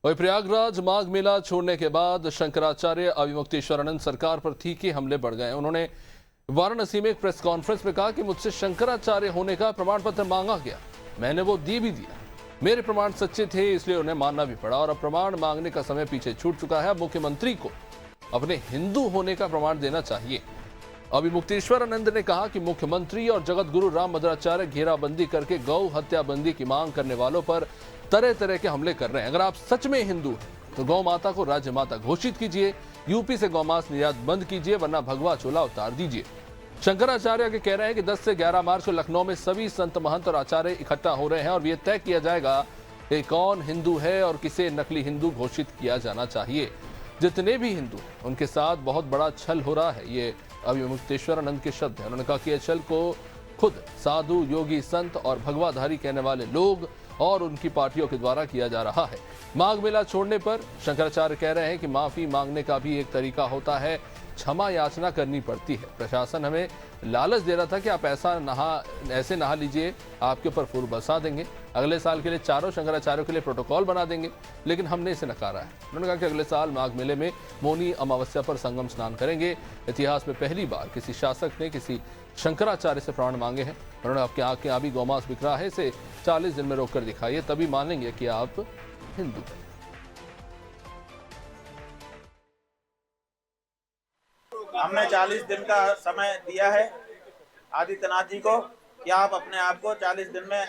वही प्रयागराज माघ मेला छोड़ने के बाद शंकराचार्य अविमुक्तेश्वरानंद सरकार पर तीखे हमले बढ़ गए। उन्होंने वाराणसी में एक प्रेस कॉन्फ्रेंस में कहा कि मुझसे शंकराचार्य होने का प्रमाण पत्र मांगा गया, मैंने वो दी भी दिया। मेरे प्रमाण सच्चे थे इसलिए उन्हें मानना भी पड़ा और अब प्रमाण मांगने का समय पीछे छूट चुका है। अब मुख्यमंत्री को अपने हिंदू होने का प्रमाण देना चाहिए। अविमुक्तेश्वरानंद ने कहा कि मुख्यमंत्री और जगत गुरु रामभद्राचार्य घेराबंदी करके गौ हत्या बंदी की मांग करने वालों पर तरह तरह के हमले कर रहे हैं। अगर आप सच में हिंदू हैं तो गौ माता को राज्य माता घोषित कीजिए, यूपी से गौमांस निर्यात बंद कीजिए, वरना भगवा चोला उतार दीजिए। शंकराचार्य के कह रहे हैं कि 10 से 11 मार्च को लखनऊ में सभी संत महंत और आचार्य इकट्ठा हो रहे हैं और ये तय किया जाएगा कि कौन हिंदू है और किसे नकली हिंदू घोषित किया जाना चाहिए। जितने भी हिंदू उनके साथ बहुत बड़ा छल हो रहा है, ये अविमुक्तेश्वरानंद के शब्द हैं। उन्होंने कहा कि यह छल को खुद साधु, योगी, संत और भगवाधारी कहने वाले लोग और उनकी पार्टियों के द्वारा किया जा रहा है। माघ मेला छोड़ने पर शंकराचार्य कह रहे हैं कि माफी मांगने का भी एक तरीका होता है, क्षमा याचना करनी पड़ती है। प्रशासन हमें लालच दे रहा था कि आप ऐसे नहा लीजिए, आपके ऊपर फूल बरसा देंगे, अगले साल के लिए चारों शंकराचार्यों के लिए प्रोटोकॉल बना देंगे, लेकिन हमने इसे नकारा है। उन्होंने कहा कि अगले साल माघ मेले में मौनी अमावस्या पर संगम स्नान करेंगे। इतिहास में पहली बार किसी शासक ने किसी शंकराचार्य से प्रमाण मांगे हैं। उन्होंने आपके आंखें अभी गौमांस बिक रहा है, इसे 40 दिन में रोककर दिखाइए, तभी मानेंगे कि आप हिंदू हैं। हमने 40 दिन का समय दिया है आदित्यनाथ जी को कि आप अपने आप को 40 दिन में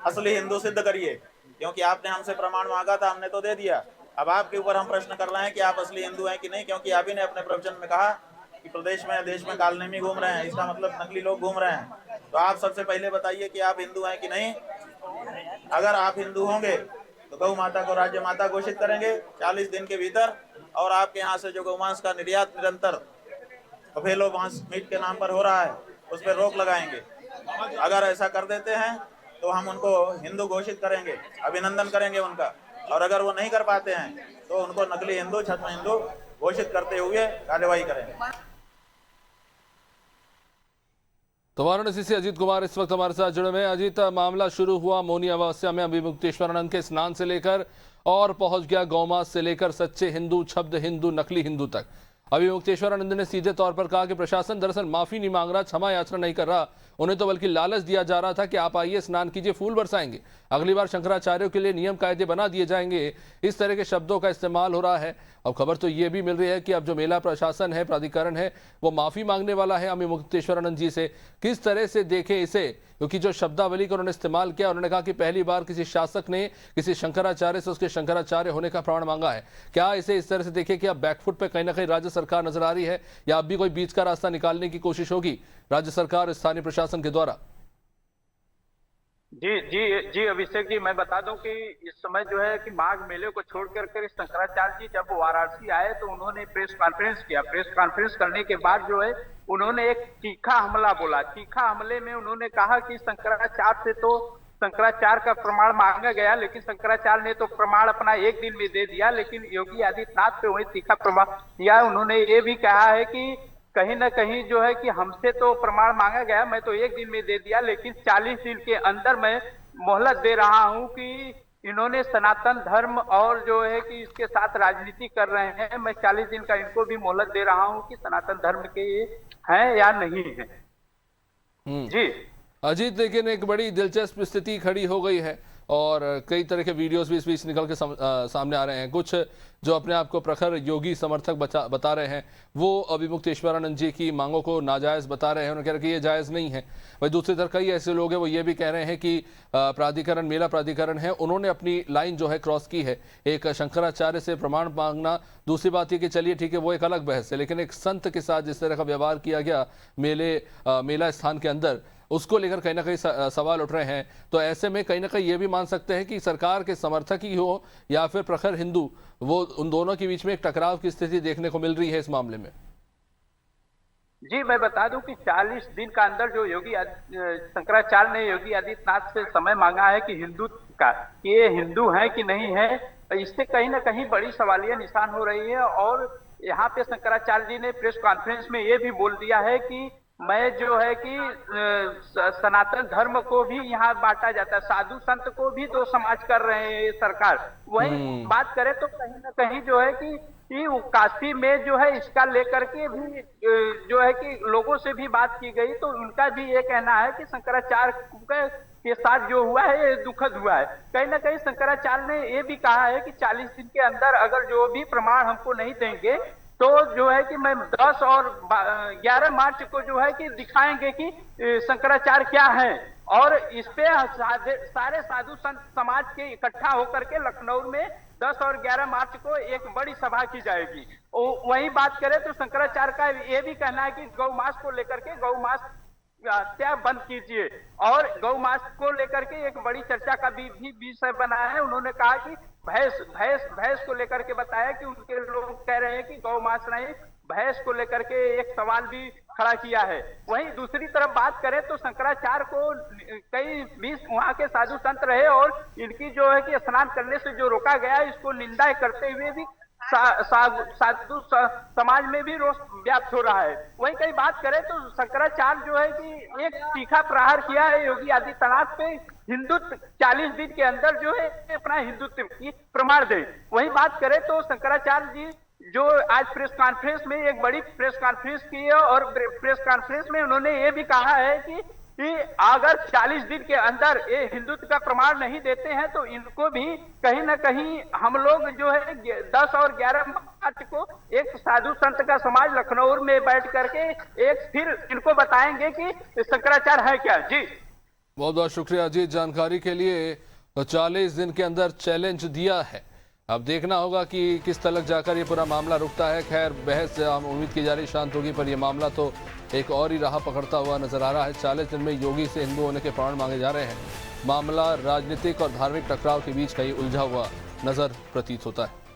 असली हिंदू सिद्ध करिए, क्योंकि आपने हमसे प्रमाण मांगा था, हमने तो दे दिया। अब आपके ऊपर हम प्रश्न कर रहे हैं कि आप असली हिंदू हैं कि नहीं, क्योंकि आप ही ने अपने प्रवचन में कहा कि प्रदेश में देश में कालनेमी घूम रहे हैं, इसका मतलब नकली लोग घूम रहे हैं। तो आप सबसे पहले बताइए कि आप हिंदू हैं कि नहीं। अगर आप हिंदू होंगे तो गौ माता को राज्य माता घोषित करेंगे 40 दिन के भीतर, और आपके यहाँ से जो गौमांस का निर्यात निरंतर बफेलो मांस मीट के नाम पर हो रहा है उस पर रोक लगाएंगे। अगर ऐसा कर देते हैं तो हम उनको हिंदू घोषित करेंगे, अभिनंदन करेंगे उनका। और अगर वो नहीं कर पाते हैं तो उनको नकली हिंदू, छद्म हिंदू घोषित करते हुए कार्यवाही करेंगे। तो वाराणसी से अजीत कुमार इस वक्त हमारे साथ जुड़े हुए हैं। अजीत, मामला शुरू हुआ मौनी अमावस्या में अविमुक्तेश्वरानंद के स्नान से लेकर और पहुंच गया गौमांस से लेकर सच्चे हिंदू, छब्द हिंदू, नकली हिंदू तक। अविमुक्तेश्वरानंद ने सीधे तौर पर कहा कि प्रशासन दरअसल माफी नहीं मांग रहा, क्षमा याचना नहीं कर रहा, उन्हें तो बल्कि लालच दिया जा रहा था कि आप आइए, स्नान कीजिए, फूल बरसाएंगे, अगली बार शंकराचार्यों के लिए नियम कायदे बना दिए जाएंगे। इस तरह के शब्दों का इस्तेमाल हो रहा है। अब खबर तो ये भी मिल रही है कि अब जो मेला प्रशासन है, प्राधिकरण है, वो माफी मांगने वाला है अविमुक्तेश्वरानंद जी से। किस तरह से देखें इसे, क्योंकि जो शब्दावली का उन्होंने इस्तेमाल किया, उन्होंने कहा कि पहली बार किसी शासक ने किसी शंकराचार्य से उसके शंकराचार्य होने का प्रमाण मांगा है। क्या इसे इस तरह से देखें कि अब बैकफुट पे कहीं ना कहीं राज्य सरकार नजर आ रही है, या अब भी कोई बीच का रास्ता निकालने की कोशिश होगी राज्य सरकार, स्थानीय प्रशासन के द्वारा? जी जी जी अभिषेक जी, मैं बता दूं कि इस समय जो है कि माघ मेले को छोड़ कर शंकराचार्य जी जब वाराणसी आए तो उन्होंने प्रेस कॉन्फ्रेंस किया। प्रेस कॉन्फ्रेंस करने के बाद जो है उन्होंने एक तीखा हमला बोला। तीखा हमले में उन्होंने कहा कि शंकराचार्य से तो शंकराचार्य का प्रमाण मांगा गया, लेकिन शंकराचार्य ने तो प्रमाण अपना एक दिन में दे दिया, लेकिन योगी आदित्यनाथ पे वही तीखा प्रमाण दिया। उन्होंने ये भी कहा है कि कहीं ना कहीं जो है कि हमसे तो प्रमाण मांगा गया, मैं तो एक दिन में दे दिया, लेकिन 40 दिन के अंदर मैं मोहलत दे रहा हूं कि इन्होंने सनातन धर्म और जो है कि इसके साथ राजनीति कर रहे हैं, मैं 40 दिन का इनको भी मोहलत दे रहा हूं कि सनातन धर्म के ये हैं या नहीं है। जी अजीत, लेकिन एक बड़ी दिलचस्प स्थिति खड़ी हो गई है और कई तरह के वीडियोस भी इस बीच निकल के सामने आ रहे हैं। कुछ जो अपने आप को प्रखर योगी समर्थक बता रहे हैं, वो अविमुक्तेश्वरानंद जी की मांगों को नाजायज़ बता रहे हैं, उन्होंने कह रहे हैं कि ये जायज़ नहीं है। वही दूसरी तरफ कई ऐसे लोग हैं वो ये भी कह रहे हैं कि प्राधिकरण, मेला प्राधिकरण है, उन्होंने अपनी लाइन जो है क्रॉस की है। एक शंकराचार्य से प्रमाण मांगना, दूसरी बात ये कि चलिए ठीक है वो एक अलग बहस है, लेकिन एक संत के साथ जिस तरह का व्यवहार किया गया मेला स्थान के अंदर, उसको लेकर कहीं ना कहीं सवाल उठ रहे हैं। तो ऐसे में कहीं ना कहीं ये भी मान सकते हैं कि सरकार के समर्थक ही हो या फिर प्रखर हिंदू, वो उन दोनों के बीच में एक टकराव की स्थिति देखने को मिल रही है इस मामले में। जी, मैं बता दूं कि 40 दिन का अंदर जो शंकराचार्य ने योगी आदित्यनाथ से समय मांगा है कि हिंदू का, कि ये हिंदू है कि नहीं है, इससे कहीं ना कहीं बड़ी सवालिया निशान हो रही है। और यहाँ पे शंकराचार्य जी ने प्रेस कॉन्फ्रेंस में ये भी बोल दिया है कि मैं जो है कि सनातन धर्म को भी यहाँ बांटा जाता है, साधु संत को भी दो समाज कर रहे हैं ये सरकार। वही बात करें तो कहीं ना कहीं जो है कि वो काशी में जो है इसका लेकर के भी जो है कि लोगों से भी बात की गई, तो उनका भी ये कहना है कि शंकराचार्य के साथ जो हुआ है ये दुखद हुआ है। कहीं ना कहीं शंकराचार्य ने ये भी कहा है कि 40 दिन के अंदर अगर जो भी प्रमाण हमको नहीं देंगे तो जो है कि मैं 10 और 11 मार्च को जो है कि दिखाएंगे कि शंकराचार्य क्या है। और इस पे सारे साधु संत समाज के इकट्ठा होकर के लखनऊ में 10 और 11 मार्च को एक बड़ी सभा की जाएगी। वही बात करें तो शंकराचार्य का ये भी कहना है कि गौ मास को लेकर के गौ मास हत्या बंद कीजिए, और गौ मास को लेकर के एक बड़ी चर्चा का भी विषय बनाया है। उन्होंने कहा कि भैंस को लेकर के बताया कि उनके लोग कह रहे हैं कि गौ मास नहीं, भैंस को लेकर के एक सवाल भी खड़ा किया है। वहीं दूसरी तरफ बात करें तो शंकराचार्य को कई 20 वहां के साधु संत रहे और इनकी जो है कि स्नान करने से जो रोका गया इसको निंदा करते हुए भी साधु समाज में भी रोष व्याप्त हो रहा है। वहीं कई बात करें तो शंकराचार्य जो है कि एक तीखा प्रहार किया है योगी आदित्यनाथ पे, हिंदुत्व 40 दिन के अंदर जो है अपना हिंदुत्व की प्रमाण दे। वहीं बात करें तो शंकराचार्य जी जो आज प्रेस कॉन्फ्रेंस में एक बड़ी प्रेस कॉन्फ्रेंस की है, और प्रेस कॉन्फ्रेंस में उन्होंने ये भी कहा है कि अगर 40 दिन के अंदर ये हिंदुत्व का प्रमाण नहीं देते हैं तो इनको भी कहीं ना कहीं हम लोग जो है 10 और 11 मार्च को एक साधु संत का समाज लखनऊ में बैठ करके एक फिर इनको बताएंगे कि शंकराचार्य है क्या। जी बहुत बहुत शुक्रिया जी जानकारी के लिए। 40 दिन के अंदर चैलेंज दिया है, अब देखना होगा कि किस तलक जाकर ये पूरा मामला रुकता है। खैर बहस उम्मीद की जा रही शांत होगी, पर यह मामला तो एक और ही राह पकड़ता हुआ नजर आ रहा है। 40 दिन में योगी से हिंदू होने के प्रमाण मांगे जा रहे हैं। मामला राजनीतिक और धार्मिक टकराव के बीच कहीं उलझा हुआ नजर प्रतीत होता है।